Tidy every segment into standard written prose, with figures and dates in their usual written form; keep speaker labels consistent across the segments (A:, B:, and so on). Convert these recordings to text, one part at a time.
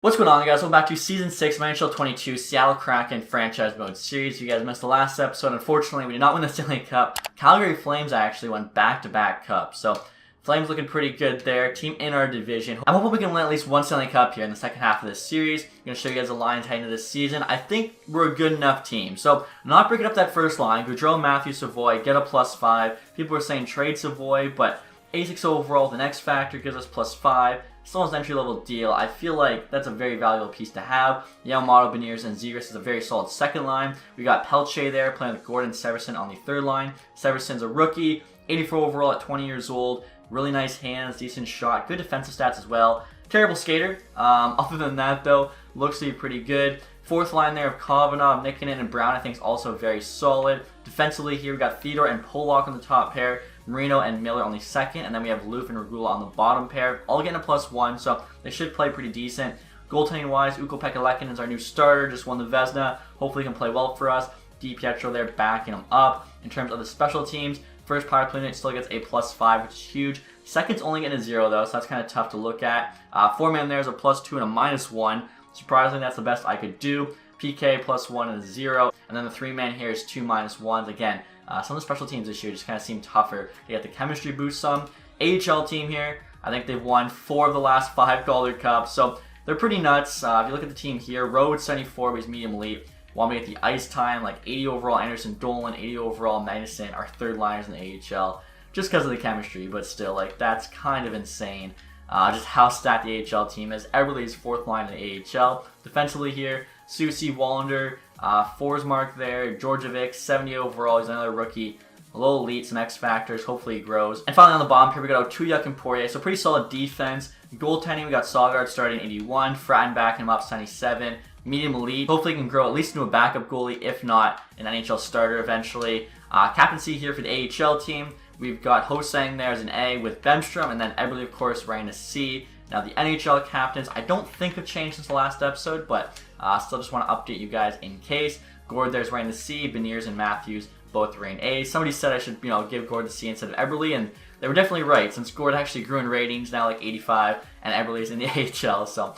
A: What's going on, guys? Welcome back to Season 6 of NHL 22 Seattle Kraken Franchise Mode Series. If you guys missed the last episode, unfortunately, we did not win the Stanley Cup. Calgary Flames actually won back-to-back cups, so Flames looking pretty good there. Team in our division. I'm hoping we can win at least one Stanley Cup here in the second half of this series. I'm going to show you guys the lines heading into this season. I think we're a good enough team. So, not breaking up that first line. Gaudreau, Matthews, Savoy, get a +5. People are saying trade Savoy, but 86 overall, the next factor gives us +5. Still an entry-level deal. I feel like that's a very valuable piece to have. Yamamoto, Beniers, and Zegras is a very solid second line. We got Pelche there playing with Gordon Severson on the third line. Severson's a rookie, 84 overall at 20 years old. Really nice hands, decent shot, good defensive stats as well. Terrible skater. Other than that, though, looks to be pretty good. Fourth line there of Kavanaugh, Nikkinen, and Brown I think is also very solid. Defensively here, we got Theodore and Pollock on the top pair. Marino and Miller on the second, and then we have Loof and Regula on the bottom pair. All getting a +1, so they should play pretty decent. Goaltending-wise, Ukko-Pekka Lehkonen is our new starter, just won the Vezina. Hopefully he can play well for us. DiPietro there backing him up. In terms of the special teams, first power play unit still gets a +5, which is huge. Second's only getting a 0, though, so that's kind of tough to look at. Four-man there is a +2 and a -1. Surprisingly, that's the best I could do. PK +1 and a 0. And then the three-man here is 2 -1s. Again, some of the special teams this year just kind of seem tougher. They got the chemistry boost some. AHL team here, I think they've won 4 of the last 5 Calder Cups, so they're pretty nuts. If you look at the team here, Rhodes 74, but he's medium elite. Want me to get the ice time, like 80 overall Anderson Dolan, 80 overall Magnuson, our third liners in the AHL, just because of the chemistry, but still, like, that's kind of insane. Just how stacked the AHL team is. Everly's fourth line in the AHL. Defensively here, Susie, Wallander, Forsmark there, Georgievic, 70 overall, he's another rookie. A little elite, some X factors, hopefully he grows. And finally on the bottom here, we got Tuyuk and Poirier, so pretty solid defense. Goaltending, we got Saugard starting 81, Fratton backing him up 77. Medium elite, hopefully he can grow at least into a backup goalie, if not an NHL starter eventually. Captaincy here for the AHL team. We've got Hosang there as an A with Bemstrom, and then Eberle, of course, running a C. Now, the NHL captains, I don't think have changed since the last episode, but still just want to update you guys in case. Gord there's running the C, Beniers and Matthews both rating A. Somebody said I should, give Gord the C instead of Eberle, and they were definitely right, since Gord actually grew in ratings, now like 85, and Eberle's in the AHL, so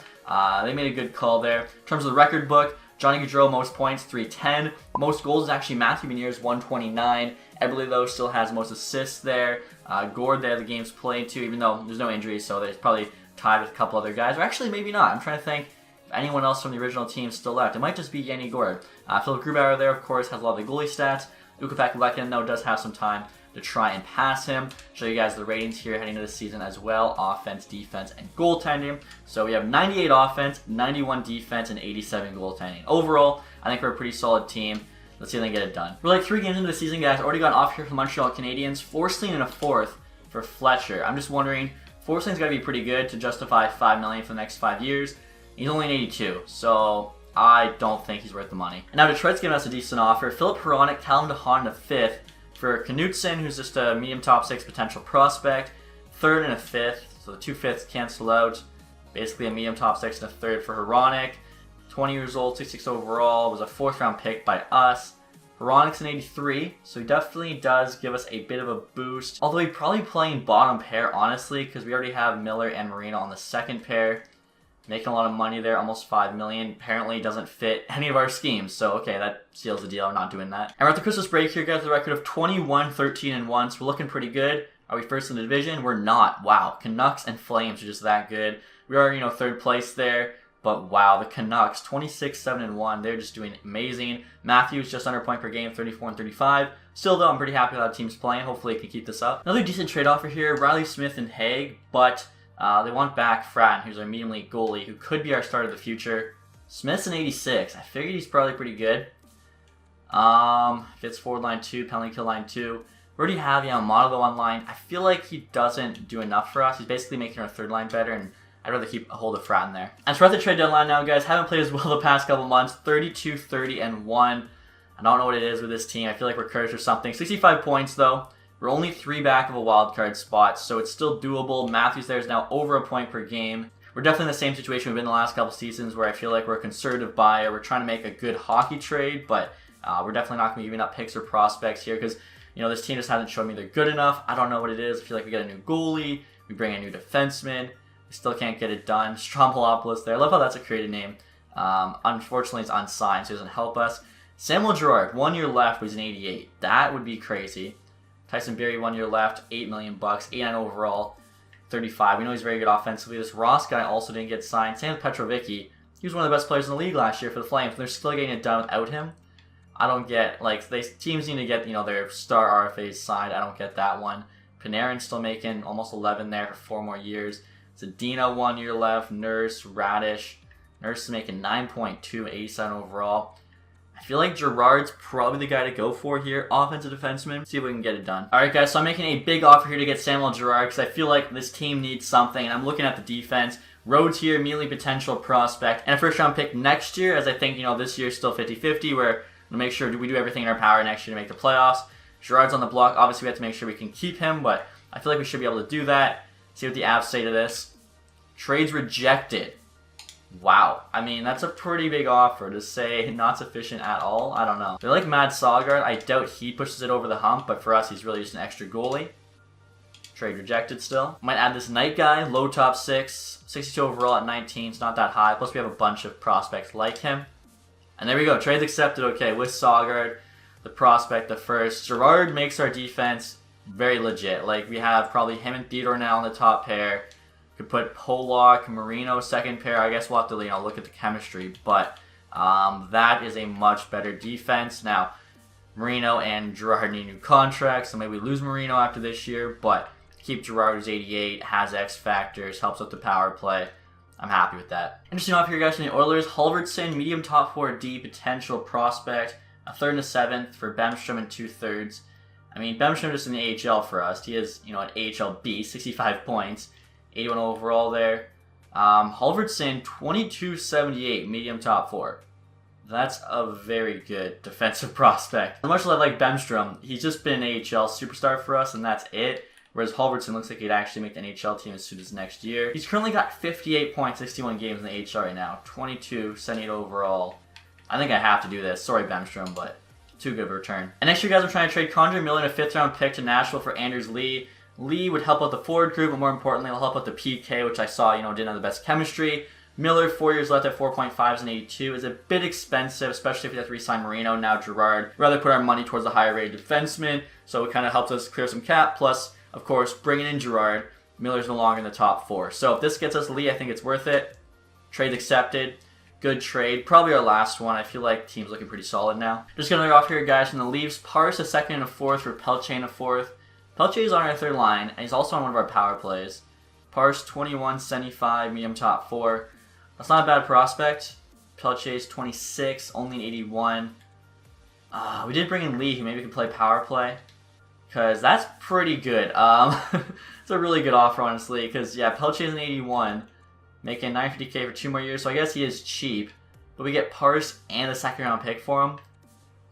A: they made a good call there. In terms of the record book, Johnny Gaudreau, most points, 310. Most goals is actually Matthew Beniers, 129. Eberle, though, still has most assists there. Gord there, the game's played too, even though there's no injuries, so there's probably tied with a couple other guys. Or actually, maybe not. I'm trying to think if anyone else from the original team is still left. It might just be Yanni Gord. Philip Grubauer there, of course, has a lot of the goalie stats. Ukko-Pekka Lehkonen, though, does have some time to try and pass him. Show you guys the ratings here heading into the season as well. Offense, defense, and goaltending. So we have 98 offense, 91 defense, and 87 goaltending. Overall, I think we're a pretty solid team. Let's see if they can get it done. We're like 3 games into the season, guys. Already got off here from Montreal Canadiens. Forsling and a 4th for Fletcher. I'm just wondering, Forsling's got to be pretty good to justify $5 million for the next 5 years. He's only an 82, so I don't think he's worth the money. And now Detroit's giving us a decent offer. Philip Hronek, Callum DeHaan a 5th for Knutson, who's just a medium top 6 potential prospect. 3rd and a 5th, so the 2 5ths cancel out. Basically a medium top 6 and a 3rd for Hronek. 20 years old, 66 overall, was a 4th round pick by us. Hronek's an 83, so he definitely does give us a bit of a boost. Although he'd probably playing bottom pair, honestly, because we already have Miller and Marino on the second pair. Making a lot of money there, almost $5 million. Apparently doesn't fit any of our schemes, so okay, that seals the deal. I'm not doing that. And we're at the Christmas break here, guys, with a record of 21, 13, and 1, so we're looking pretty good. Are we first in the division? We're not. Wow, Canucks and Flames are just that good. We are, 3rd place there. But wow, the Canucks, 26, 7, and 1. They're just doing amazing. Matthews just under a point per game, 34 and 35. Still, though, I'm pretty happy with how the team's playing. Hopefully, it can keep this up. Another decent trade offer here, Riley Smith and Haig, but they want back Fratton, who's our medium elite goalie, who could be our starter of the future. Smith's an 86. I figured he's probably pretty good. Fits forward line 2, penalty kill line 2. We already have Yamamoto on line. I feel like he doesn't do enough for us. He's basically making our third line better, and I'd rather keep a hold of Fratton there. And so we're at the trade deadline now, guys. Haven't played as well the past couple months. 32, 30, and 1. I don't know what it is with this team. I feel like we're cursed or something. 65 points, though. We're only 3 back of a wild card spot, so it's still doable. Matthews there is now over a point per game. We're definitely in the same situation we've been the last couple seasons, where I feel like we're a conservative buyer. We're trying to make a good hockey trade, but we're definitely not going to be giving up picks or prospects here, because this team just hasn't shown me they're good enough. I don't know what it is. I feel like we get a new goalie. We bring a new defenseman. Still can't get it done. Strombolopoulos there. I love how that's a creative name. Unfortunately, it's unsigned, so it doesn't help us. Samuel Gerard, 1 year left, but he's an 88. That would be crazy. Tyson Berry, 1 year left, $8 million, 89 overall, 35. We know he's very good offensively. This Ross guy also didn't get signed. Same with Petrovicky. He was one of the best players in the league last year for the Flames. They're still getting it done without him. I don't get, like, teams need to get, their star RFAs signed. I don't get that one. Panarin's still making almost 11 there for 4 more years. Zadina, 1 year left. Nurse, Radish. Nurse is making 9.2, 87 overall. I feel like Gerard's probably the guy to go for here. Offensive defenseman. See if we can get it done. Alright guys, so I'm making a big offer here to get Samuel Gerard because I feel like this team needs something. And I'm looking at the defense. Rhodes here, immediately potential prospect. And a first round pick next year, as I think, this year is still 50-50. We're going to make sure we do everything in our power next year to make the playoffs. Gerard's on the block. Obviously, we have to make sure we can keep him. But I feel like we should be able to do that. See what the Avs say to this. Trades rejected. Wow. I mean, that's a pretty big offer to say not sufficient at all. I don't know. They like Mad Sogard. I doubt he pushes it over the hump, but for us, he's really just an extra goalie. Trade rejected still. Might add this Knight guy, low top 6, 62 overall at 19. It's not that high. Plus, we have a bunch of prospects like him. And there we go. Trades accepted. Okay, with Sogard, the prospect, the first. Gerard makes our defense very legit. Like, we have probably him and Theodore now in the top pair. Could put Polak, Marino, second pair. I guess we'll have to look at the chemistry, but that is a much better defense. Now, Marino and Gerard need new contracts, so maybe we lose Marino after this year, but keep Gerard, who's 88, has X factors, helps with the power play. I'm happy with that. Interesting off here, guys, from the Oilers. Halverson, medium top 4D, potential prospect. A third and a seventh for Bemstrom and 2/3. I mean, Bemstrom is in the AHL for us. He is, an AHL B, 65 points. 81 overall there. Halverson, 2278, medium top 4. That's a very good defensive prospect. Much like Bemstrom, he's just been an AHL superstar for us, and that's it. Whereas Halverson looks like he'd actually make the NHL team as soon as next year. He's currently got 58 points, 61 games in the AHL right now. 2278 overall. I think I have to do this. Sorry, Bemstrom, but too good of a return. And next year, guys, I'm trying to trade Condre Miller and a 5th round pick to Nashville for Anders Lee. Lee would help out the forward group, but more importantly, he'll help out the PK, which I saw, didn't have the best chemistry. Miller, 4 years left at 4.5s and 82, is a bit expensive, especially if you have to re-sign Marino. Now Gerard. We'd rather put our money towards the higher rated defenseman, so it kind of helps us clear some cap. Plus, of course, bringing in Gerard, Miller's no longer in the top 4. So if this gets us Lee, I think it's worth it. Trade accepted. Good trade. Probably our last one. I feel like the team's looking pretty solid now. Just going to go off here, guys, from the Leafs. Pars a 2nd and a 4th for Pelche and a 4th. Pelche is on our 3rd line, and he's also on one of our power plays. Pars 2175, medium top 4. That's not a bad prospect. Pelche's 26, only an 81. We did bring in Lee, who maybe could play power play, because that's pretty good. It's a really good offer, honestly, because, yeah, Pelche's an 81, making 950K for 2 more years, so I guess he is cheap. But we get Pars and a 2nd round pick for him.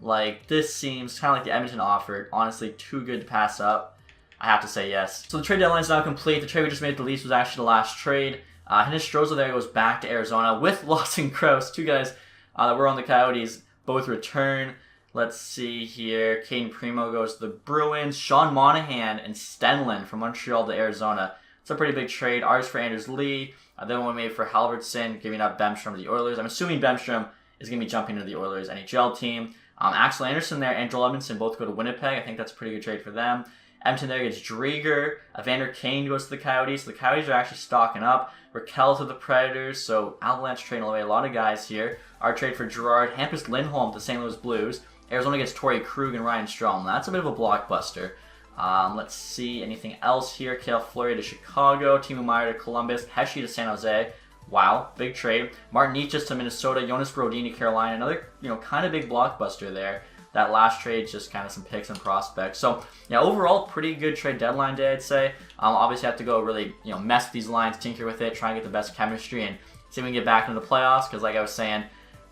A: Like, this seems kind of like the Edmonton offered. Honestly, too good to pass up. I have to say yes. So the trade deadline is now complete. The trade we just made with the Leafs was actually the last trade. Hennis Strozzo there goes back to Arizona with Lawson Crouse. 2 guys that were on the Coyotes both return. Let's see here. Caden Primo goes to the Bruins. Sean Monahan and Stenlin from Montreal to Arizona. It's a pretty big trade. Ours for Anders Lee. Then one made for Halverson, giving up Bemstrom to the Oilers. I'm assuming Bemstrom is going to be jumping into the Oilers NHL team. Axel Anderson there and Joel Edmondson both go to Winnipeg. I think that's a pretty good trade for them. Edmonton there gets Drieger. Evander Kane goes to the Coyotes. The Coyotes are actually stocking up. Raquel to the Predators. So Avalanche trading away a lot of guys here. Our trade for Gerard. Hampus Lindholm to St. Louis Blues. Arizona gets Torrey Krug and Ryan Strome. That's a bit of a blockbuster. Let's see anything else here. Cale Fleury to Chicago. Timo Meier to Columbus. Pesce to San Jose. Wow, big trade. Martin Necas to Minnesota. Jonas Brodin to Carolina. Another, kind of big blockbuster there. That last trade's just kind of some picks and prospects. So, yeah, overall, pretty good trade deadline day, I'd say. Obviously, have to go really, mess with these lines, tinker with it, try and get the best chemistry, and see if we can get back into the playoffs. Because, like I was saying,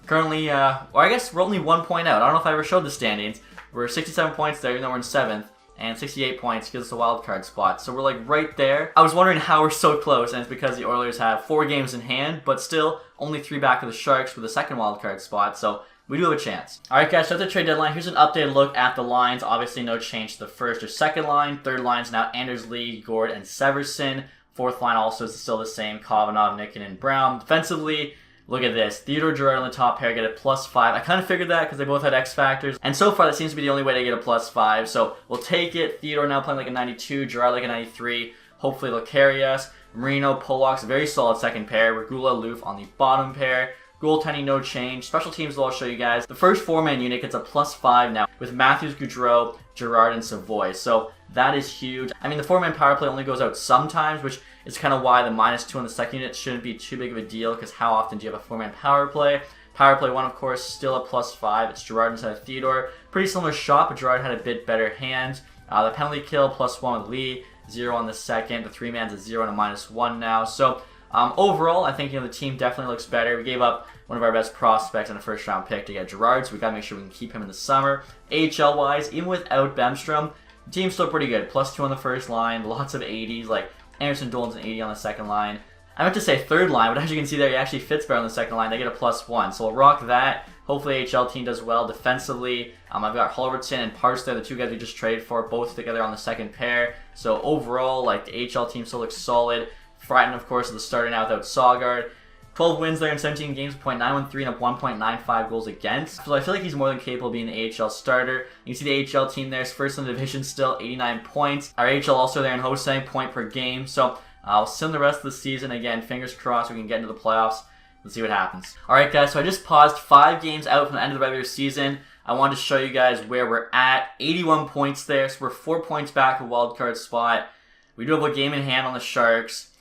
A: currently, or I guess we're only 1 point out. I don't know if I ever showed the standings. We're 67 points there, even though we're in 7th. And 68 points gives us a wild card spot. So we're like right there. I was wondering how we're so close, and it's because the Oilers have 4 games in hand, but still only 3 back of the Sharks for the 2nd wild card spot. So we do have a chance. Alright guys, so that's the trade deadline. Here's an updated look at the lines. Obviously no change to the 1st or 2nd line. 3rd line's now Anders Lee, Gord, and Severson. Fourth line also is still the same. Kavanagh, Nikin, and Brown. Defensively, look at this. Theodore, Gerard on the top pair get a +5. I kind of figured that because they both had X factors. And so far, that seems to be the only way to get a +5. So we'll take it. Theodore now playing like a 92. Gerard like a 93. Hopefully they'll carry us. Marino, Polak's very solid second pair. Regula, Loof on the bottom pair. Goaltending, no change. Special teams, I'll show you guys. The first four-man unit gets a +5 now with Matthews, Gaudreau, Gerard, and Savoy. So that is huge. I mean, the four-man power play only goes out sometimes, which is kind of why the -2 on the second unit shouldn't be too big of a deal, because how often do you have a four-man power play? Power play 1, of course, still a +5. It's Gerard instead of Theodore. Pretty similar shot, but Gerard had a bit better hands. The penalty kill, +1 with Lee. 0 on the second. The three-man's a 0 and a -1 now. So overall, I think the team definitely looks better. We gave up one of our best prospects in a first-round pick to get Gerard, so we got to make sure we can keep him in the summer. AHL-wise, even without Bemstrom, the team's still pretty good. +2 on the first line, lots of 80s, like Anderson Dolan's an 80 on the second line. I meant to say third line, but as you can see there, he actually fits better on the second line. They get a +1, so we'll rock that. Hopefully AHL team does well defensively. I've got Halverson and Parse there, the two guys we just traded for, both together on the second pair. So overall, like, the AHL team still looks solid. Frightened, of course, is the starter now without Saugard. 12 wins there in 17 games, .913 and 1.95 goals against. So I feel like he's more than capable of being the AHL starter. You can see the AHL team there is first in the division still, 89 points. Our AHL also there in Hosang, point per game. So I'll sim the rest of the season. Again, fingers crossed we can get into the playoffs. Let's see what happens. Alright guys, so I just paused 5 games out from the end of the regular season. I wanted to show you guys where we're at. 81 points there, so we're 4 points back of wildcard spot. We do have a game in hand on the Sharks.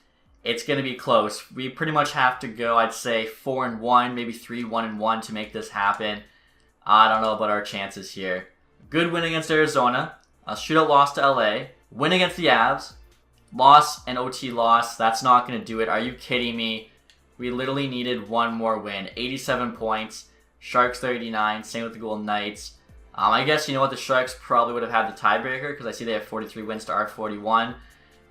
A: It's going to be close. We pretty much have to go, I'd say, 4-1, maybe 3-1-1 to make this happen. I don't know about our chances here. Good win against Arizona. A shootout loss to LA. Win against the Avs. Loss and OT loss. That's not going to do it. Are you kidding me? We literally needed one more win. 87 points. Sharks 39. Same with the Golden Knights. I guess, you know what? The Sharks probably would have had the tiebreaker because I see they have 43 wins to our 41.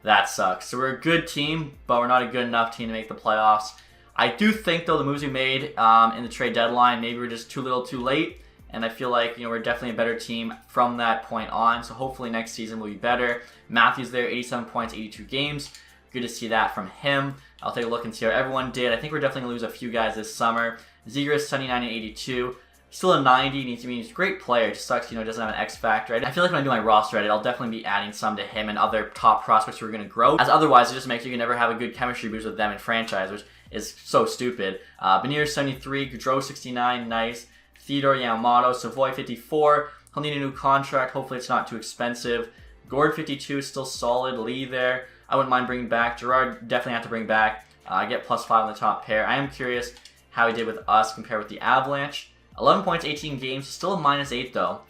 A: That sucks. So we're a good team, but we're not a good enough team to make the playoffs. I do think, though, the moves we made in the trade deadline, maybe we're just too little too late. And I feel like, we're definitely a better team from that point on. So hopefully next season will be better. Matthews there, 87 points, 82 games. Good to see that from him. I'll take a look and see how everyone did. I think we're definitely going to lose a few guys this summer. Zegras, 79 and 82. Still a 90. Needs to be a great player. Just sucks, doesn't have an X factor. I feel like when I do my roster edit, I'll definitely be adding some to him and other top prospects who are going to grow. As otherwise, it just makes you can never have a good chemistry boost with them in franchise, which is so stupid. Benier, 73. Gaudreau, 69. Nice. Theodore, Yamamoto. Savoy, 54. He'll need a new contract. Hopefully it's not too expensive. Gord, 52. Still solid. Lee there. I wouldn't mind bringing back. Gerard, definitely have to bring back. Get +5 on the top pair. I am curious how he did with us compared with the Avalanche. 11 points, 18 games, still a -8 though.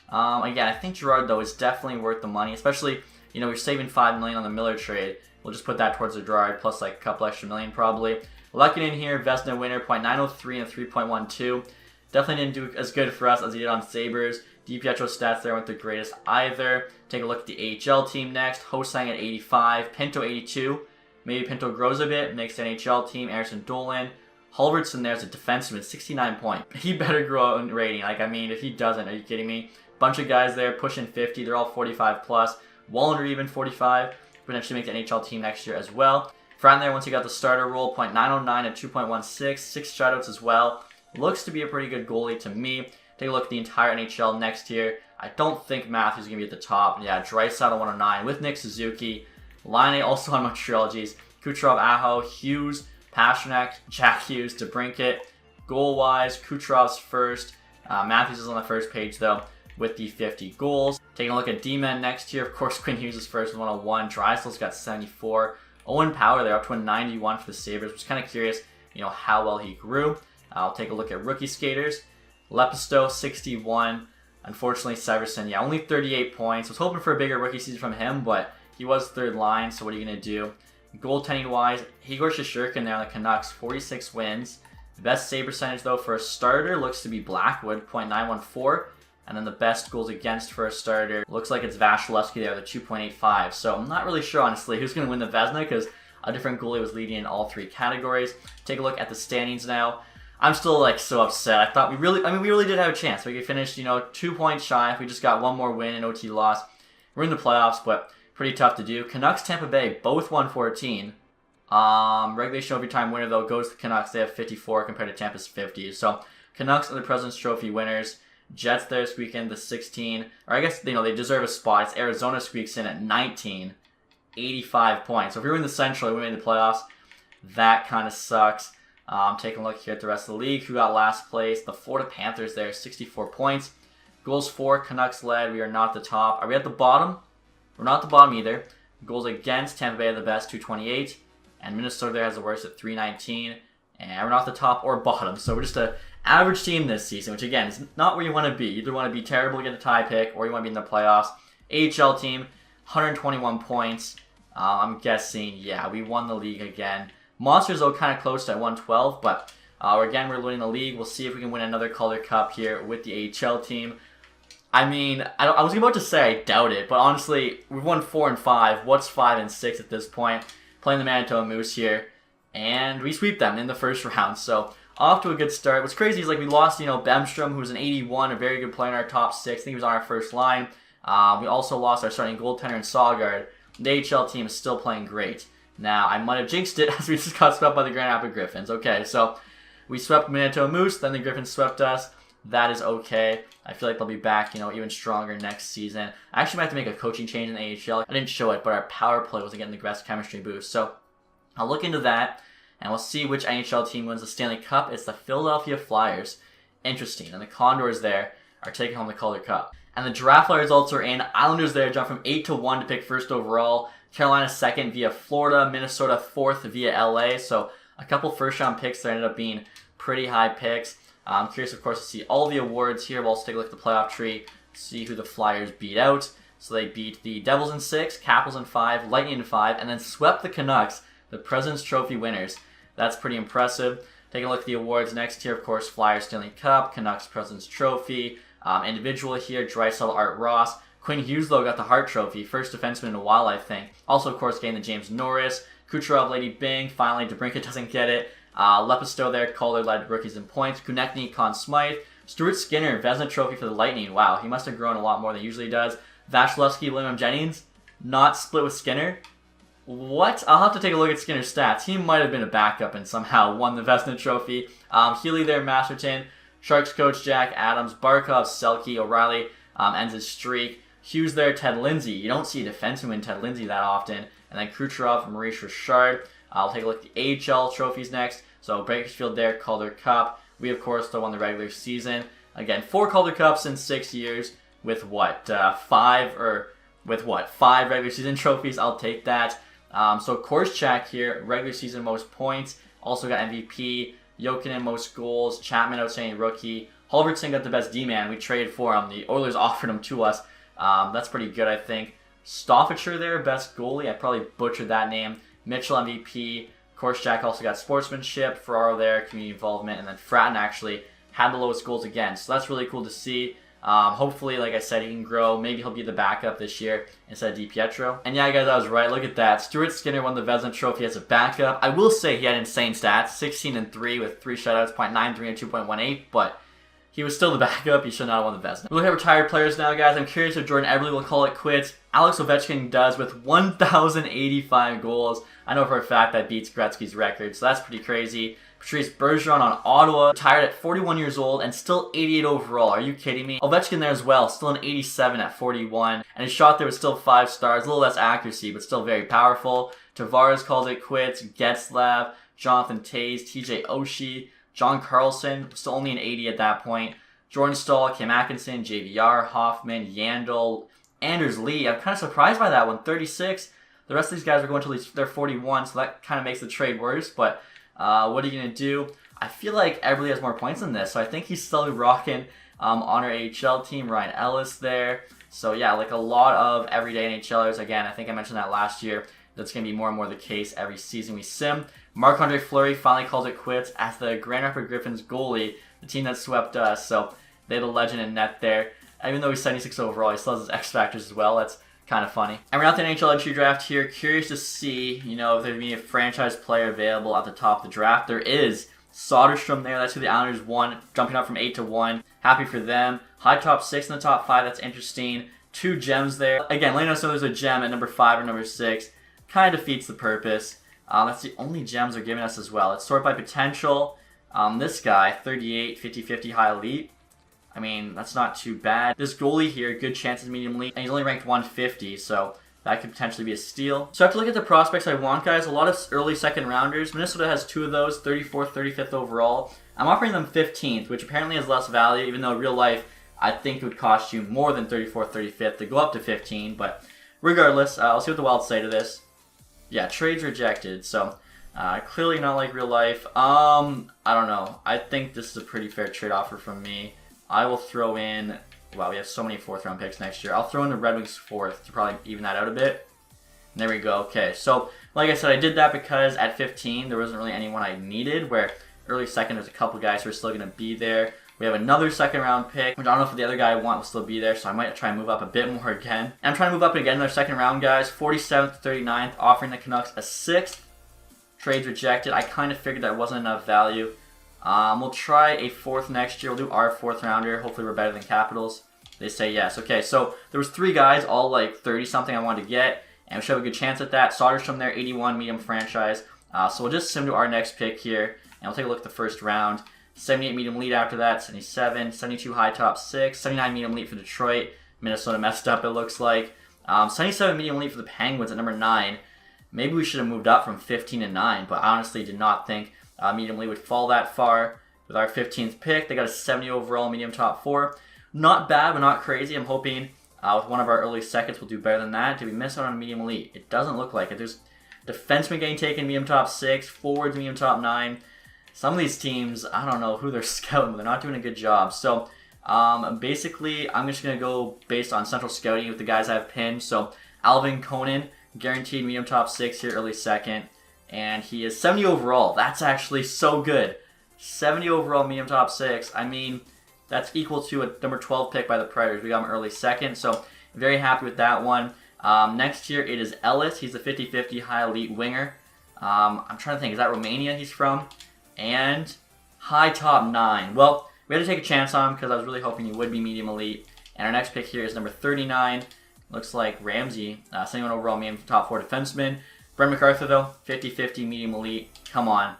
A: Again, I think Gerard though is definitely worth the money, especially, we're saving $5 million on the Miller trade. We'll just put that towards the Gerard, plus like a couple extra million probably. Lucking in here, Vezina winner, .903 and 3.12. Definitely didn't do as good for us as he did on Sabres. DiPietro stats there weren't the greatest either. Take a look at the AHL team next. Hosang at 85, Pinto 82. Maybe Pinto grows a bit, makes the NHL team. Anderson Dolan. Halverson there's a defenseman, 69 points. He better grow in rating. If he doesn't, are you kidding me? Bunch of guys there pushing 50. They're all 45 plus. Wallender even 45. Potentially make the NHL team next year as well. Fran there, once he got the starter role, .909 and 2.16. 6 shutouts as well. Looks to be a pretty good goalie to me. Take a look at the entire NHL next year. I don't think Matthews is going to be at the top. Yeah, Draisaitl 109 with Nick Suzuki. Line also on Montreal, geez. Kucherov, Aho, Hughes, Pasternak, Jack Hughes, DeBrincat. Goal-wise, Kucherov's first. Matthews is on the first page, though, with the 50 goals. Taking a look at D-men next year. Of course, Quinn Hughes is first with 101. Draisaitl's got 74. Owen Power there up to a 91 for the Sabres. I was kind of curious, how well he grew. I'll take a look at rookie skaters. Lepisto, 61. Unfortunately, Severson, only 38 points. I was hoping for a bigger rookie season from him, but he was third line, so what are you going to do? Goaltending-wise, Igor Shesterkin there on the Canucks, 46 wins. The best save percentage, though, for a starter looks to be Blackwood, .914. And then the best goals against for a starter looks like it's Vasilevsky there, the 2.85. So I'm not really sure, honestly, who's going to win the Vezina because a different goalie was leading in all 3 categories. Take a look at the standings now. I'm still so upset. I thought we really did have a chance. We could finish, 2 points shy if we just got one more win and OT loss. We're in the playoffs, but Pretty tough to do. Canucks, Tampa Bay, both 114. Regulation overtime winner, though, goes to the Canucks. They have 54 compared to Tampa's 50. So, Canucks are the President's Trophy winners. Jets there squeak in the 16. Or I guess, they deserve a spot. It's Arizona squeaks in at 19. 85 points. So if we were in the Central and we made the playoffs, that kind of sucks. Taking a look here at the rest of the league. Who got last place? The Florida Panthers there, 64 points. Goals for, Canucks led. We are not the top. Are we at the bottom? We're not the bottom either. Goals against, Tampa Bay are the best, 228. And Minnesota there has the worst at 319. And we're not the top or bottom. So we're just an average team this season, which again is not where you want to be. You either want to be terrible to get a tie pick, or you want to be in the playoffs. AHL team, 121 points. I'm guessing, yeah, we won the league again. Monsters, though, kind of close to 112, but again, we're winning the league. We'll see if we can win another Calder Cup here with the AHL team. I mean, I was about to say I doubt it, but honestly, we've won 4 and 5. What's 5 and 6 at this point? Playing the Manitoba Moose here, and we sweep them in the first round. So off to a good start. What's crazy is like we lost, Bemstrom, who was an 81, a very good player in our top 6. I think he was on our first line. We also lost our starting goaltender in Saugard. The AHL team is still playing great. Now, I might have jinxed it as we just got swept by the Grand Rapids Griffins. Okay, so we swept Manitoba Moose, then the Griffins swept us. That is okay. I feel like they'll be back, even stronger next season. I actually might have to make a coaching change in the AHL. I didn't show it, but our power play wasn't getting the best chemistry boost. So I'll look into that, and we'll see which NHL team wins the Stanley Cup. It's the Philadelphia Flyers. Interesting. And the Condors there are taking home the Calder Cup. And the draft results are in. Islanders there jump from 8 to 1 to pick first overall. Carolina second via Florida. Minnesota fourth via LA. So a couple first round picks that ended up being pretty high picks. I'm curious, of course, to see all the awards here. We'll also take a look at the playoff tree, see who the Flyers beat out. So they beat the Devils in 6, Capitals in 5, Lightning in 5, and then swept the Canucks, the President's Trophy winners. That's pretty impressive. Taking a look at the awards next here, of course, Flyers Stanley Cup, Canucks President's Trophy. Individual here, Draisaitl, Art Ross. Quinn Hughes, though, got the Hart Trophy. First defenseman in a while, I think. Also, of course, getting the James Norris. Kucherov, Lady Byng. Finally, DeBrincat doesn't get it. Lepisto there, Calder led rookies in points. Konechny, Conn Smythe. Stuart Skinner, Vezina Trophy for the Lightning. Wow, he must have grown a lot more than he usually does. Vasilevsky, William Jennings. Not split with Skinner. What? I'll have to take a look at Skinner's stats. He might have been a backup and somehow won the Vezina Trophy. Healy there, Masterton. Sharks coach Jack Adams, Barkov, Selke, O'Reilly ends his streak. Hughes there, Ted Lindsay. You don't see a defenseman Ted Lindsay that often. And then Kucherov, Maurice Richard. I'll take a look at the AHL trophies next. So Bakersfield there, Calder Cup. We, of course, still won the regular season. Again, 4 Calder Cups in 6 years with what? 5 regular season trophies. I'll take that. So Korczak here, regular season most points. Also got MVP. Jokinen most goals. Chapman outstanding rookie. Halverson got the best D-man. We traded for him. The Oilers offered him to us. That's pretty good, I think. Stoffacher there, best goalie. I probably butchered that name. Mitchell MVP. Korczak also got sportsmanship. Ferraro there, community involvement. And then Fratton actually had the lowest goals again. So that's really cool to see. Hopefully, like I said, he can grow. Maybe he'll be the backup this year instead of DiPietro. And yeah, guys, I was right. Look at that. Stuart Skinner won the Vezina Trophy as a backup. I will say he had insane stats. 16-3 with 3 shutouts, .93 and 2.18. But he was still the backup. He should not have won the Vezina. We look at retired players now, guys. I'm curious if Jordan Eberle will call it quits. Alex Ovechkin does with 1,085 goals. I know for a fact that beats Gretzky's record, so that's pretty crazy. Patrice Bergeron on Ottawa, retired at 41 years old and still 88 overall. Are you kidding me? Ovechkin there as well, still an 87 at 41. And his shot there was still 5 stars, a little less accuracy, but still very powerful. Tavares called it quits. Getzlav, Jonathan Toews, TJ Oshie, John Carlson, still only an 80 at that point. Jordan Stahl, Kim Atkinson, JVR, Hoffman, Yandel, Anders Lee. I'm kind of surprised by that one, 36. The rest of these guys are going to at least they're 41, so that kind of makes the trade worse, but what are you going to do? I feel like Eberle has more points than this, so I think he's still rocking on our AHL team. Ryan Ellis there. So yeah, like a lot of everyday NHLers. Again, I think I mentioned that last year. That's going to be more and more the case every season we sim. Marc-Andre Fleury finally calls it quits as the Grand Rapids Griffins goalie, the team that swept us. So they had a legend in net there. Even though he's 76 overall, he still has his X factors as well. That's kind of funny. And we're at the NHL entry draft here. Curious to see, if there'd be a franchise player available at the top of the draft. There is. Soderstrom there. That's who the Islanders won, jumping up from 8 to 1. Happy for them. High top 6 in the top 5. That's interesting. 2 gems there. Again, letting us know there's a gem at number 5 or number 6 kind of defeats the purpose. That's the only gems they're giving us as well. It's sorted by potential. This guy, 38, 50-50 high elite. I mean, that's not too bad. This goalie here, good chances medium elite, and he's only ranked 150, so that could potentially be a steal. So I have to look at the prospects I want, guys. A lot of early second rounders. Minnesota has 2 of those, 34th, 35th overall. I'm offering them 15th, which apparently has less value, even though in real life, I think it would cost you more than 34th, 35th to go up to 15. But regardless, I'll see what the Wild say to this. Yeah, trades rejected. So clearly not like real life. I don't know. I think this is a pretty fair trade offer from me. I will throw in... Wow, we have so many 4th round picks next year. I'll throw in the Red Wings 4th to probably even that out a bit. And there we go. Okay, so like I said, I did that because at 15, there wasn't really anyone I needed, where early second, there's a couple guys who are still going to be there. We have another 2nd round pick, which I don't know if the other guy I want will still be there, so I might try and move up a bit more again. And I'm trying to move up again, another 2nd round, guys. 47th to 39th, offering the Canucks a 6th. Trades rejected. I kind of figured that wasn't enough value. We'll try a 4th next year. We'll do our 4th rounder. Hopefully we're better than Capitals. They say yes. Okay, so there was 3 guys, all like 30-something I wanted to get, and we should have a good chance at that. Soderstrom there, 81, medium franchise. So we'll just sim to our next pick here, and we'll take a look at the first round. 78 medium lead after that, 77, 72 high top 6, 79 medium lead for Detroit. Minnesota messed up, it looks like. 77 medium lead for the Penguins at number 9. Maybe we should have moved up from 15 to 9, but I honestly did not think medium lead would fall that far. With our 15th pick, they got a 70 overall medium top 4. Not bad, but not crazy. I'm hoping with one of our early seconds we'll do better than that. Did we miss out on medium elite? It doesn't look like it. There's defensemen getting taken medium top 6, forwards medium top 9. Some of these teams, I don't know who they're scouting, but they're not doing a good job. So basically, I'm just going to go based on central scouting with the guys I have pinned. So Alvin Conan, guaranteed medium top 6 here, early second. And he is 70 overall. That's actually so good. 70 overall medium top 6. I mean, that's equal to a number 12 pick by the Predators. We got him early second, so very happy with that one. Next year, it is Ellis. He's a 50-50 high elite winger. I'm trying to think, is that Romania he's from? And high top 9. Well, we had to take a chance on him because I was really hoping he would be medium elite. And our next pick here is number 39. Looks like Ramsey, 71 overall medium top 4 defenseman. Brent MacArthur, though, 50-50 medium elite. Come on.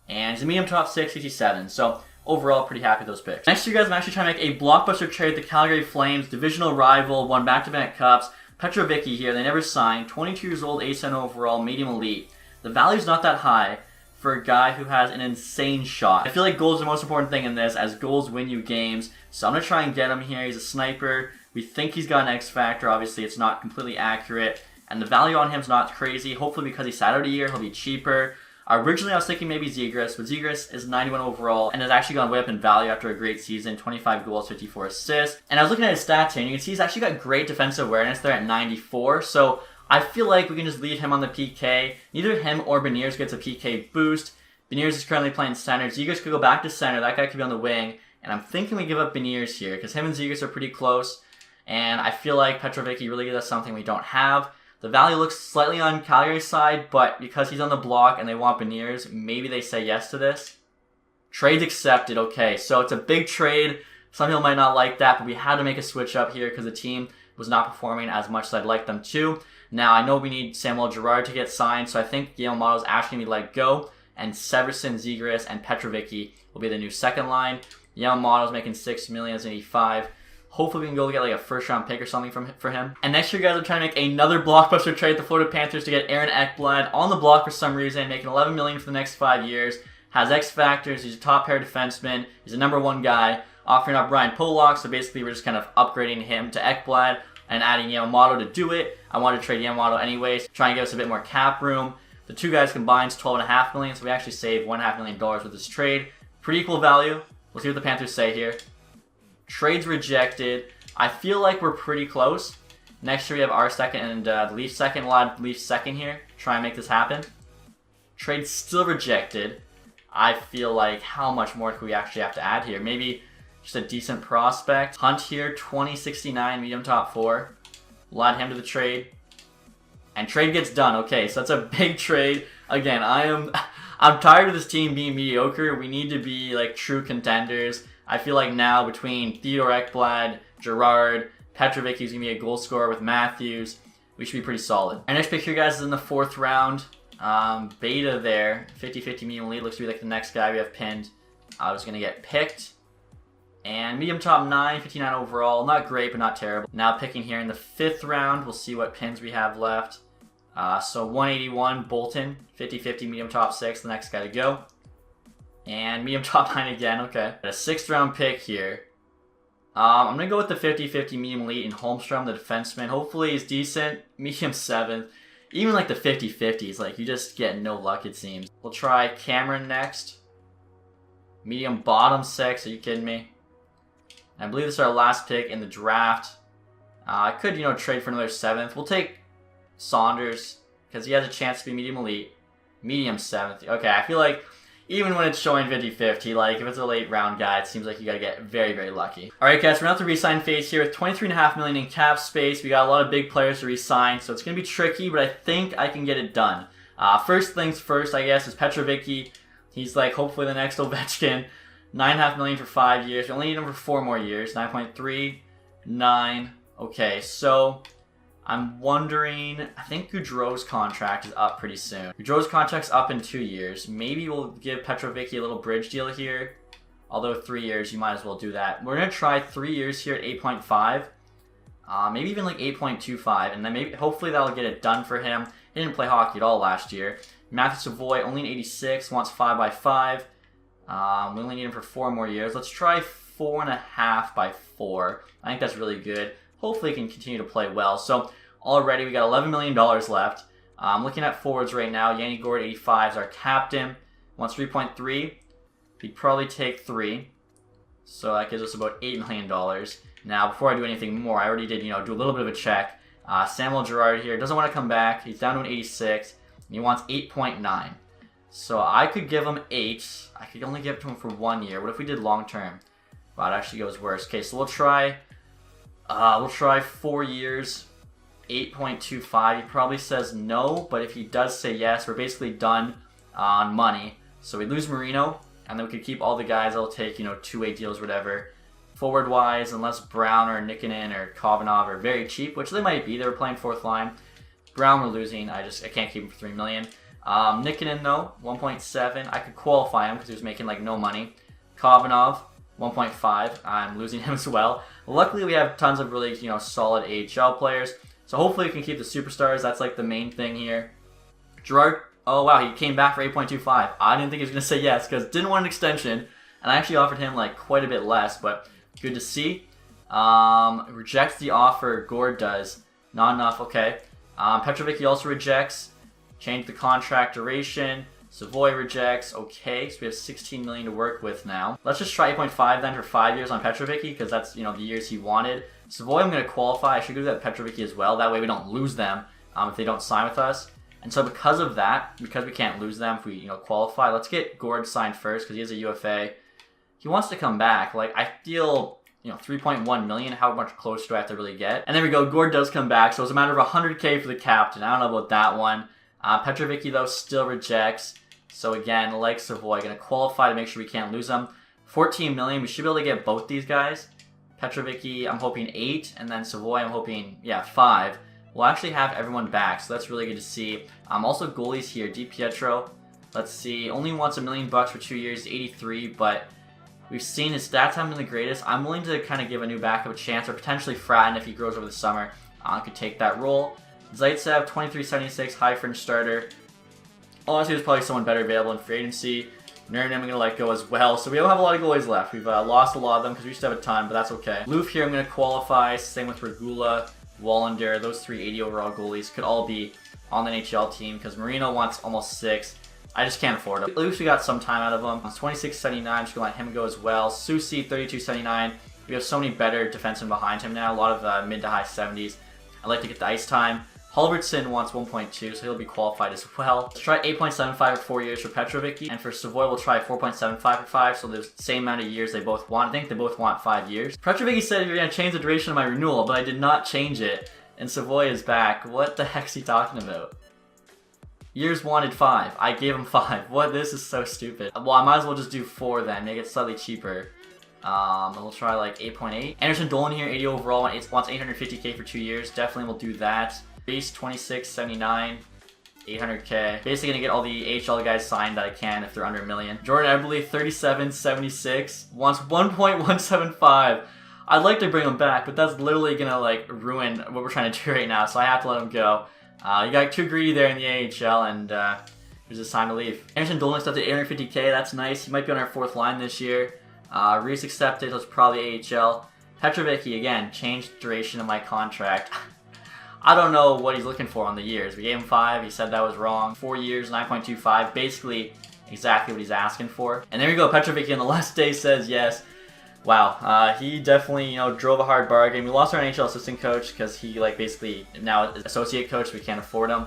A: And he's a medium top 6, 67. So overall, pretty happy with those picks. Next year, guys, I'm actually trying to make a blockbuster trade with the Calgary Flames, divisional rival, won back-to-back cups. Petrovicky here, they never signed. 22 years old, 87 overall, medium elite. The value's not that high for a guy who has an insane shot. I feel like goals are the most important thing in this, as goals win you games. So I'm going to try and get him here. He's a sniper. We think he's got an X factor. Obviously, it's not completely accurate. And the value on him's not crazy. Hopefully, because he's sat out a year, he'll be cheaper. Originally, I was thinking maybe Zegras, but Zegras is 91 overall and has actually gone way up in value after a great season, 25 goals, 54 assists. And I was looking at his stats here, and you can see he's actually got great defensive awareness there at 94. So I feel like we can just leave him on the PK. Neither him or Beniers gets a PK boost. Beniers is currently playing center. Zegras could go back to center. That guy could be on the wing. And I'm thinking we give up Beniers here because him and Zegras are pretty close. And I feel like Petrovicky really gives us something we don't have. The value looks slightly on Calgary's side, but because he's on the block and they want Beniers, maybe they say yes to this. Trades accepted. Okay, so it's a big trade. Some people might not like that, but we had to make a switch up here because the team was not performing as much as I'd like them to. Now, I know we need Samuel Gerard to get signed, so I think Yale Model's actually going to be let go, and Severson, Zegras, and Petrovicky will be the new second line. Yale Model's making $6 million as an 85. Hopefully we can go get like a first-round pick or something for him. And next year, guys, I'm trying to make another blockbuster trade with the Florida Panthers to get Aaron Ekblad on the block for some reason, making $11 million for the next 5 years. Has X factors. He's a top pair defenseman. He's a number 1 guy. Offering up Brian Pollock, so basically we're just kind of upgrading him to Ekblad and adding Yamamoto to do it. I wanted to trade Yamamoto anyways, try and give us a bit more cap room. The two guys combined is $12.5 million, so we actually saved $1.5 million with this trade. Pretty equal value. We'll see what the Panthers say here. Trades rejected. I feel like we're pretty close. Next year we have our second and the Leafs second. We'll add Leafs second here. Try and make this happen. Trade still rejected. I feel like how much more do we actually have to add here? Maybe just a decent prospect. Hunt here, 2069, medium top 4. We'll add him to the trade. And trade gets done. Okay, so that's a big trade. Again, I'm tired of this team being mediocre. We need to be like true contenders. I feel like now between Theodore Ekblad, Gerard, Petrovicky's going to be a goal scorer with Matthews. We should be pretty solid. Our next pick here, guys, is in the 4th round. Beta there, 50-50 medium elite. Looks to be like the next guy we have pinned. I was going to get picked. And medium top 9, 59 overall. Not great, but not terrible. Now picking here in the 5th round. We'll see what pins we have left. So 181, Bolton. 50-50 medium top 6, the next guy to go. And medium top 9 again, okay. A 6th round pick here. I'm going to go with the 50-50 medium elite in Holmstrom, the defenseman. Hopefully he's decent. Medium 7th. Even like the 50-50s, like you just get no luck it seems. We'll try Cameron next. Medium bottom 6, are you kidding me? I believe this is our last pick in the draft. I could, trade for another 7th. We'll take Saunders because he has a chance to be medium elite. Medium 7th. Okay, I feel like even when it's showing 50-50, like if it's a late round guy, it seems like you gotta get very, very lucky. Alright guys, we're now at the re-sign phase here with $23.5 million in cap space. We got a lot of big players to re-sign, so it's gonna be tricky, but I think I can get it done. First things first, I guess, is Petrovicky. He's like hopefully the next Ovechkin. $9.5 million for 5 years. We only need him for 4 more years. 9.3, 9. Okay, so I'm wondering, I think Gaudreau's contract is up pretty soon. Gaudreau's contract's up in 2 years. Maybe we'll give Petrovicky a little bridge deal here. Although 3 years, you might as well do that. We're going to try 3 years here at 8.5. Maybe even like 8.25. And then maybe, hopefully that'll get it done for him. He didn't play hockey at all last year. Matthew Savoy, only an 86, wants 5x5. We only need him for 4 more years. Let's try 4.5 by 4. I think that's really good. Hopefully he can continue to play well. So already we got $11 million left. I'm looking at forwards right now. Yanni Gourde, 85, is our captain. Wants 3.3. He'd probably take 3. So that gives us about $8 million. Now, before I do anything more, I already did, do a little bit of a check. Samuel Gerard here doesn't want to come back. He's down to an 86. And he wants 8.9. So I could give him 8. I could only give it to him for 1 year. What if we did long term? Wow, it actually goes worse. Okay, so we'll try 4 years, 8.25. He probably says no, but if he does say yes, we're basically done on money. So we lose Marino, and then we could keep all the guys that'll take, 2-way deals, whatever. Forward-wise, unless Brown or Nikkanen or Kovanov are very cheap, which they might be. They were playing 4th line. Brown we're losing. I can't keep him for $3 million. Nikkanen though, 1.7. I could qualify him because he was making like no money. Kovanov, 1.5. I'm losing him as well. Luckily, we have tons of really solid AHL players. So hopefully we can keep the superstars. That's like the main thing here. Gerard, oh wow, he came back for 8.25. I didn't think he was gonna say yes because didn't want an extension, and I actually offered him like quite a bit less, but good to see. Rejects the offer. Gourde does. Not enough. Okay. Petrovicky also rejects. Change the contract duration. Savoy rejects. Okay, so we have $16 million to work with now. Let's just try 8.5 then for 5 years on Petrovicky because that's the years he wanted. Savoy I'm going to qualify. I should go to that Petrovicky as well. That way we don't lose them if they don't sign with us. And so because of that, because we can't lose them if we qualify, let's get Gourde signed first because he has a UFA. He wants to come back. Like I feel 3.1 million. How much closer do I have to really get? And there we go. Gourde does come back. So it's a matter of 100K for the captain. I don't know about that one. Petrovicky, though, still rejects. So again, like Savoy, going to qualify to make sure we can't lose them. 14 million. We should be able to get both these guys. Petrovicky, I'm hoping 8. And then Savoy, I'm hoping, 5. We'll actually have everyone back. So that's really good to see. Also, goalies here. DiPietro, let's see. Only wants $1 million for 2 years. 83. But we've seen his stats haven't been the greatest. I'm willing to kind of give a new backup a chance. Or potentially Fratton if he grows over the summer. Could take that role. Zaitsev, 23.76, high fringe starter. Honestly, there's probably someone better available in free agency. Nernan I'm going to let go as well. So we don't have a lot of goalies left. We've lost a lot of them because we used to have a ton, but that's okay. Loof here I'm going to qualify. Same with Regula, Wallander. Those 380 overall goalies could all be on the NHL team because Marino wants almost 6. I just can't afford it. At least we got some time out of him. 26.79, just going to let him go as well. Susi, 32.79. We have so many better defensemen behind him now. A lot of mid to high 70s. I'd like to get the ice time. Halverson wants 1.2, so he'll be qualified as well. Let's try 8.75 for 4 years for Petrovicky. And for Savoy, we'll try 4.75 for 5, so there's the same amount of years they both want. I think they both want 5 years. Petrovicky said you're going to change the duration of my renewal, but I did not change it. And Savoy is back. What the heck's he talking about? Years wanted 5. I gave him 5. What? This is so stupid. Well, I might as well just do 4 then, make it slightly cheaper. And we'll try like 8.8. Anderson Dolan here, 80 overall, and it wants 850k for 2 years. Definitely will do that. Base 2679, 800k. Basically gonna get all the AHL guys signed that I can if they're under $1 million. Jordan Eberle, 3776, wants 1.175. I'd like to bring him back, but that's literally gonna like ruin what we're trying to do right now, so I have to let him go. You got too greedy there in the AHL, and here's his time to leave. Anderson Dolan accepted 850k, that's nice. He might be on our 4th line this year. Reese accepted, that's probably AHL. Petrovicky, again, changed duration of my contract. I don't know what he's looking for on the years. We gave him 5, he said that was wrong. 4 years, 9.25, basically exactly what he's asking for. And there you go, Petrovicky on the last day says yes. Wow, he definitely, you know, drove a hard bargain. We lost our NHL assistant coach because he, like, basically now is associate coach. We can't afford him.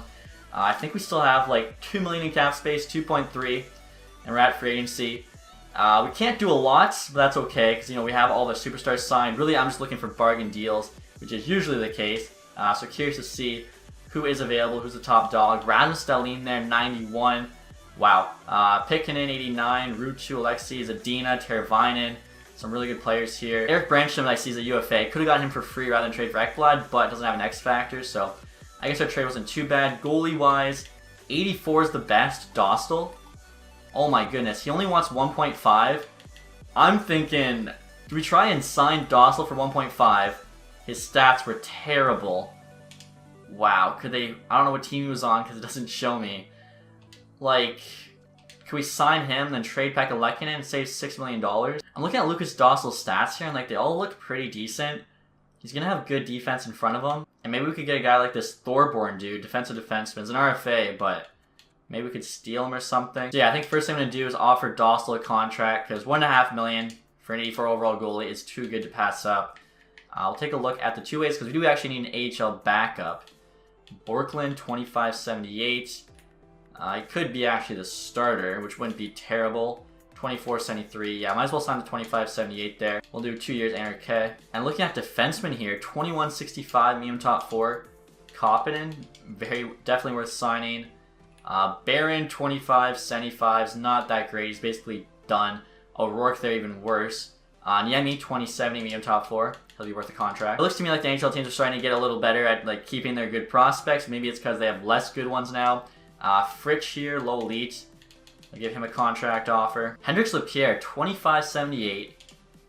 A: I think we still have, like, $2 million in cap space, 2.3, and we're at free agency. We can't do a lot, but that's okay because, you know, we have all the superstars signed. Really, I'm just looking for bargain deals, which is usually the case. So curious to see who is available, who's the top dog. Rasmus Dahlin there, 91. Wow. Pikkinen, 89. Ruutu, Alexei, Zadina, Teravainen. Some really good players here. Eric Branstrom, I see, is a UFA. Could have gotten him for free rather than trade for Ekblad, but doesn't have an X factor, so I guess our trade wasn't too bad. Goalie-wise, 84 is the best. Dostal. Oh my goodness, he only wants 1.5. I'm thinking, do we try and sign Dostal for 1.5? His stats were terrible. Wow, could they... I don't know what team he was on because it doesn't show me. Like... Can we sign him, then trade back a Lehkonen and save $6 million? I'm looking at Lucas Dostal's stats here, and like they all look pretty decent. He's going to have good defense in front of him. And maybe we could get a guy like this Thorborn dude, defensive defenseman. He's an RFA, but maybe we could steal him or something. So yeah, I think first thing I'm going to do is offer Dostal a contract, because $1.5 million for an 84 overall goalie is too good to pass up. I'll take a look at the two ways, because we do actually need an AHL backup. Borkland, 25.78. It could be actually the starter, which wouldn't be terrible. 24.73. Yeah, might as well sign the 25.78 there. We'll do 2 years, 800k. And looking at defensemen here, 21.65, medium top 4. Koppinen, definitely worth signing. Barron, 25.75 is not that great. He's basically done. O'Rourke there, even worse. Niemi, 20.70, medium top 4. He'll be worth a contract. It looks to me like the NHL teams are starting to get a little better at like keeping their good prospects. Maybe it's because they have less good ones now. Fritsch here, low elite. I'll give him a contract offer. Hendricks Lapierre, 25.78.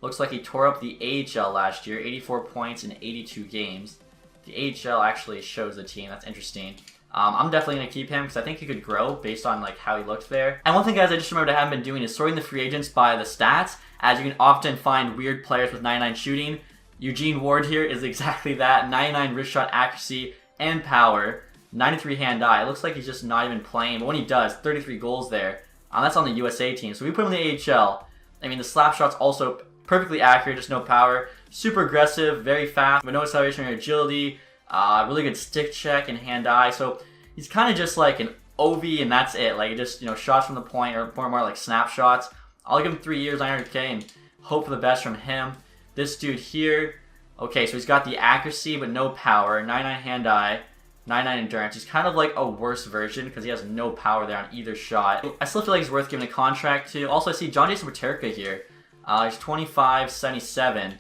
A: Looks like he tore up the AHL last year, 84 points in 82 games. The AHL actually shows the team. That's interesting. I'm definitely going to keep him because I think he could grow based on like how he looked there. And one thing, guys, I just remembered I haven't been doing is sorting the free agents by the stats, as you can often find weird players with 99 shooting. Eugene Ward here is exactly that. 99 wrist shot accuracy and power. 93 hand-eye. It looks like he's just not even playing, but when he does, 33 goals there. That's on the USA team. So we put him in the AHL. I mean, the slap shot's also perfectly accurate, just no power. Super aggressive, very fast, but no acceleration or agility. Really good stick check and hand-eye. So he's kind of just like an OV, and that's it. Like, just, you know, shots from the point, or more like snapshots. I'll give him 3 years, 900k, and hope for the best from him. This dude here, okay, so he's got the accuracy, but no power. 99 hand-eye. 99 endurance. He's kind of like a worse version because he has no power there on either shot. I still feel like he's worth giving a contract to. Also, I see John Jason Paterka here. He's 25.77.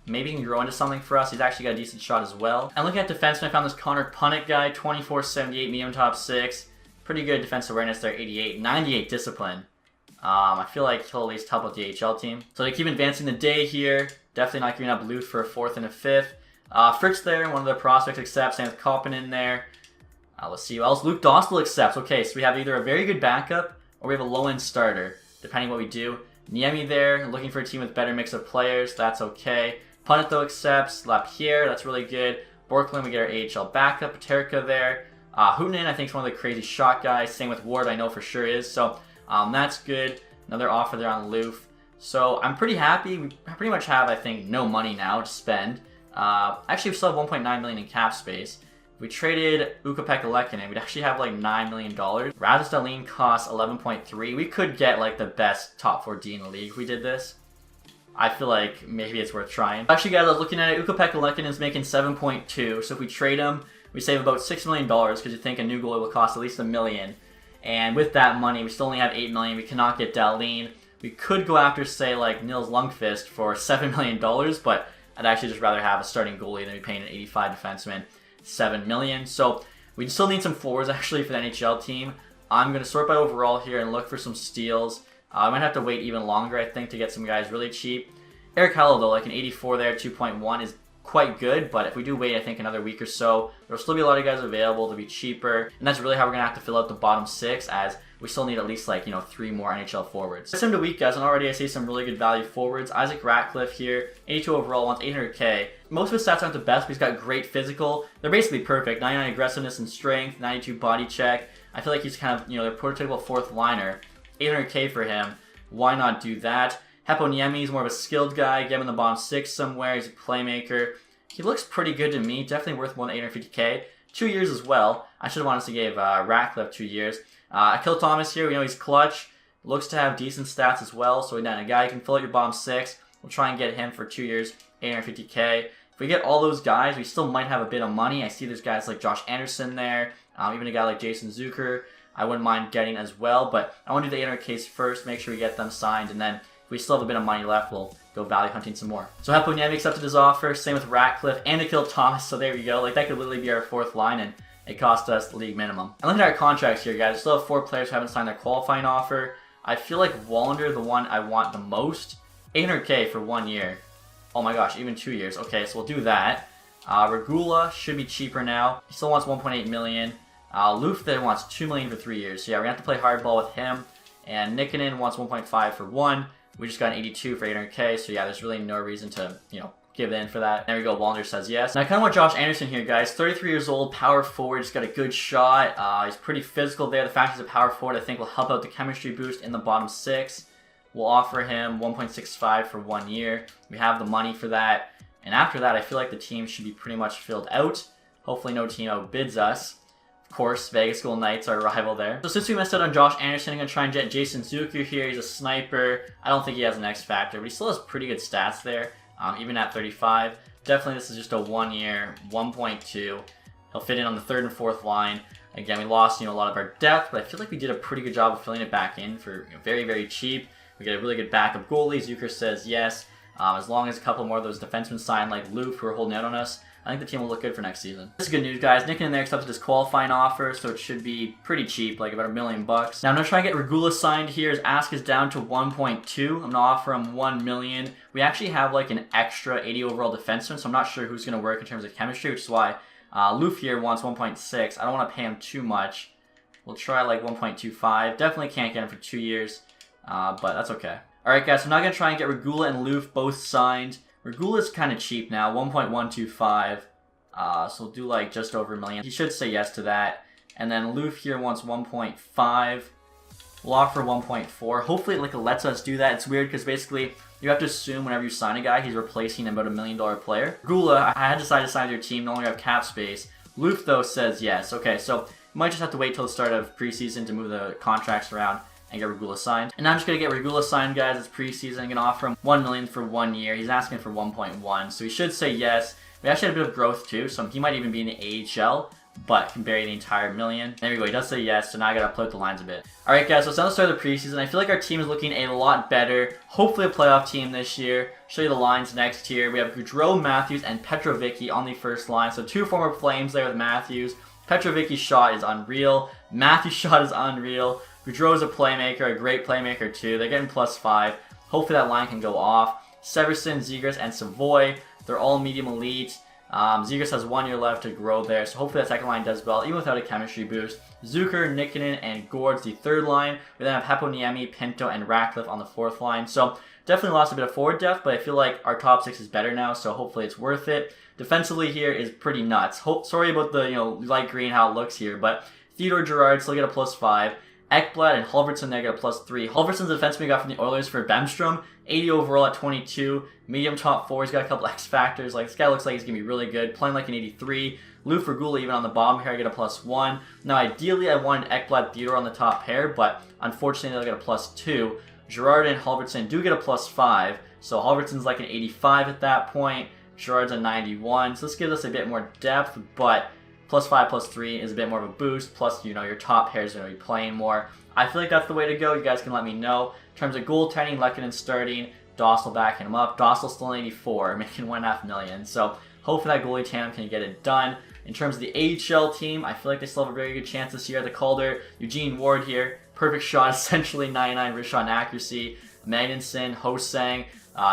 A: Maybe he can grow into something for us. He's actually got a decent shot as well. And looking at defensemen, I found this Connor Punnett guy, 24.78, medium top 6. Pretty good defense awareness there, 88. 98 discipline. I feel like he'll at least help with the AHL team. So they keep advancing the day here. Definitely not giving up Luth for a 4th and a 5th. Fritz there, one of the prospects accepts, and with Koppinen there. Let's see who else. Luke Dostal accepts. Okay, so we have either a very good backup or we have a low-end starter, depending what we do. Niemi there, looking for a team with better mix of players. That's okay. Punnett, though, accepts. Lapierre, that's really good. Borkland, we get our AHL backup. Paterka there. Hooten, I think, is one of the crazy shot guys. Same with Ward, I know for sure is. So that's good. Another offer there on Loof. So I'm pretty happy. We pretty much have, I think, no money now to spend. Actually, we still have 1.9 million in cap space. If we traded Ukko-Pekka Lehkonen, we'd actually have like $9 million. Rasmus Dahlin costs 11.3. We could get like the best top 4 D in the league if we did this. I feel like maybe it's worth trying. Actually, guys, I was looking at it. Ukko-Pekka Lehkonen is making 7.2. So if we trade him, we save about $6 million because you think a new goalie will cost at least $1 million. And with that money, we still only have $8 million. We cannot get Dahlin. We could go after, say, like Nils Lundqvist for $7 million, but I'd actually just rather have a starting goalie than be paying an 85 defenseman $7 million. So we still need some forwards actually for the NHL team. I'm going to sort by overall here and look for some steals. I might have to wait even longer, I think, to get some guys really cheap. Eric Hallow, though, like an 84 there, 2.1 is quite good, but if we do wait, I think, another week or so, there'll still be a lot of guys available to be cheaper, and that's really how we're going to have to fill out the bottom 6, as we still need at least, like, 3 more NHL forwards. Sim to week, guys, and already I see some really good value forwards. Isaac Ratcliffe here, 82 overall, wants 800K. Most of his stats aren't the best, but he's got great physical. They're basically perfect. 99 aggressiveness and strength, 92 body check. I feel like he's kind of, their prototypical 4th liner. 800K for him. Why not do that? Heponiemi is more of a skilled guy. Get him in the bottom 6 somewhere. He's a playmaker. He looks pretty good to me. Definitely worth more than 850K. 2 years as well. I should have honestly gave Ratcliffe 2 years. Akil Thomas here. We know he's clutch. Looks to have decent stats as well. So again, a guy who can fill out your bottom 6. We'll try and get him for 2 years. 850K. If we get all those guys, we still might have a bit of money. I see there's guys like Josh Anderson there. Even a guy like Jason Zucker, I wouldn't mind getting as well. But I want to do the 800Ks first, make sure we get them signed, and then if we still have a bit of money left, we'll go value hunting some more. So Heponiemi accepted his offer, same with Ratcliffe and Akil Thomas, so there we go. Like, that could literally be our 4th line, and it cost us the league minimum. And looking at our contracts here, guys, we still have 4 players who haven't signed their qualifying offer. I feel like Wallander, the one I want the most, 800K for 1 year. Oh my gosh, even 2 years. Okay, so we'll do that. Regula should be cheaper now. He still wants 1.8 million. Loof then wants 2 million for 3 years. So yeah, we're gonna have to play hardball with him. And Nikkanen wants 1.5 for 1. We just got an 82 for 800K. So yeah, there's really no reason to, give in for that. There we go. Wallander says yes. And I kind of want Josh Anderson here, guys. 33 years old, power forward. He's got a good shot. He's pretty physical there. The fact he's a power forward, I think, will help out the chemistry boost in the bottom 6. We'll offer him 1.65 for 1 year. We have the money for that. And after that, I feel like the team should be pretty much filled out. Hopefully no team outbids us. Of course, Vegas Golden Knights, our rival there. So since we missed out on Josh Anderson, I'm going to try and get Jason Zucker here. He's a sniper. I don't think he has an X factor, but he still has pretty good stats there, even at 35. Definitely this is just a 1 year, 1.2. He'll fit in on the 3rd and 4th line. Again, we lost a lot of our depth, but I feel like we did a pretty good job of filling it back in for very, very cheap. We get a really good backup goalie. Zucker says yes. As long as a couple more of those defensemen sign like Luke, who are holding out on us, I think the team will look good for next season. This is good news, guys. Nick and there accepted his qualifying offer, so it should be pretty cheap, like about $1 million. Now I'm gonna try and get Regula signed here. His ask is down to 1.2. I'm gonna offer him 1 million. We actually have like an extra 80 overall defenseman, so I'm not sure who's gonna work in terms of chemistry, which is why Loof here wants 1.6. I don't want to pay him too much. We'll try like 1.25. Definitely can't get him for 2 years, but that's okay. Alright guys, so I'm not going to try and get Regula and Loof both signed. Regula's kind of cheap now, 1.125. So we'll do like just over $1 million. He should say yes to that. And then Loof here wants 1.5. We'll offer 1.4. Hopefully it lets us do that. It's weird because basically you have to assume whenever you sign a guy, he's replacing about $1 million player. Regula, I had decided to sign with your team, no longer have cap space. Loof though says yes. Okay, so you might just have to wait till the start of preseason to move the contracts around and get Regula signed. And now I'm just going to get Regula signed, guys. It's preseason. I'm going to offer him $1 million for 1 year. He's asking for 1.1, so he should say yes. We actually had a bit of growth too, so he might even be in the AHL, but can bury the entire $1 million. There we go. He does say yes, so now I got to play with the lines a bit. Alright guys, so it's now the start of the preseason. I feel like our team is looking a lot better. Hopefully a playoff team this year. Show you the lines next here. We have Gaudreau, Matthews, and Petrovicky on the first line. So 2 former Flames there with Matthews. Petrovicky's shot is unreal. Matthews' shot is unreal. Gaudreau is a playmaker, a great playmaker too. They're getting +5. Hopefully that line can go off. Severson, Zegras, and Savoy, they're all medium elite. Zegras has 1 year left to grow there, so hopefully that second line does well, even without a chemistry boost. Zucker, Nikkanen, and Gord's the 3rd line. We then have Heponiemi, Pinto, and Ratcliffe on the 4th line. So definitely lost a bit of forward depth, but I feel like our top 6 is better now, so hopefully it's worth it. Defensively here is pretty nuts. Sorry about the light green how it looks here, but Theodore Gerard still get a +5. Ekblad and Halverson there get a +3. Halverson's the defenseman we got from the Oilers for Bemstrom. 80 overall at 22. Medium top 4. He's got a couple X factors. Like, this guy looks like he's going to be really good. Playing like an 83. Lou Regula even on the bottom here, I get a +1. Now, ideally, I wanted Ekblad Theodore on the top pair, but unfortunately, they'll get a +2. Gerard and Halverson do get a +5. So Halverson's like an 85 at that point. Gerard's a 91. So this gives us a bit more depth, but +5, +3 is a bit more of a boost. Plus, your top pairs are going to be playing more. I feel like that's the way to go. You guys can let me know. In terms of goaltending, Lehkonen starting, Dostal backing him up. Dostal's still 84, making $1.5 million. So hopefully that goalie tandem can get it done. In terms of the AHL team, I feel like they still have a very good chance this year at the Calder. Eugene Ward here, perfect shot, essentially 99 wrist shot accuracy. Magnuson, Hosang,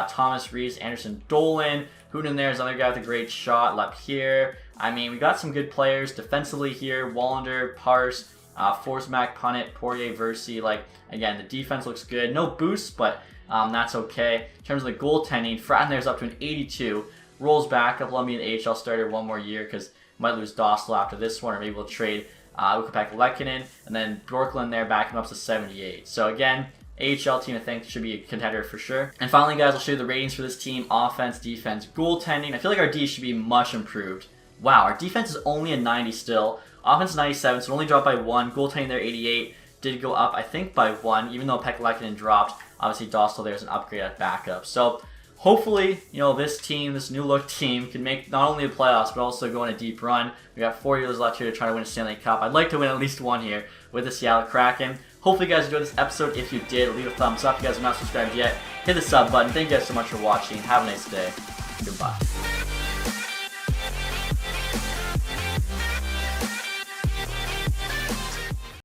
A: Thomas Reese, Anderson Dolan. Hooten there's another guy with a great shot, Lapierre. I mean, we got some good players defensively here. Wallander, Parse, Forsmack, Punnett, Poirier, Versi. Like, again, the defense looks good. No boost, but that's okay. In terms of the goaltending, Fratton there's up to an 82. Rolls back up, let me an AHL starter one more year because might lose Dostal after this one, or maybe we'll trade Ukko-Pekka Lehkonen, and then Bjorklund there backing up to 78. So again, AHL team I think should be a contender for sure. And finally, guys, I'll show you the ratings for this team: offense, defense, goaltending. I feel like our D should be much improved. Wow, our defense is only a 90 still. Offense 97, so it only dropped by 1. Goaltending there 88. Did go up, I think, by 1, even though Pekka Lehkonen dropped. Obviously, Dostal there is an upgrade at backup. So hopefully, this team, this new look team, can make not only the playoffs, but also go on a deep run. We got 4 years left here to try to win a Stanley Cup. I'd like to win at least one here with the Seattle Kraken. Hopefully you guys enjoyed this episode. If you did, leave a thumbs up. If you guys are not subscribed yet, hit the sub button. Thank you guys so much for watching. Have a nice day. Goodbye.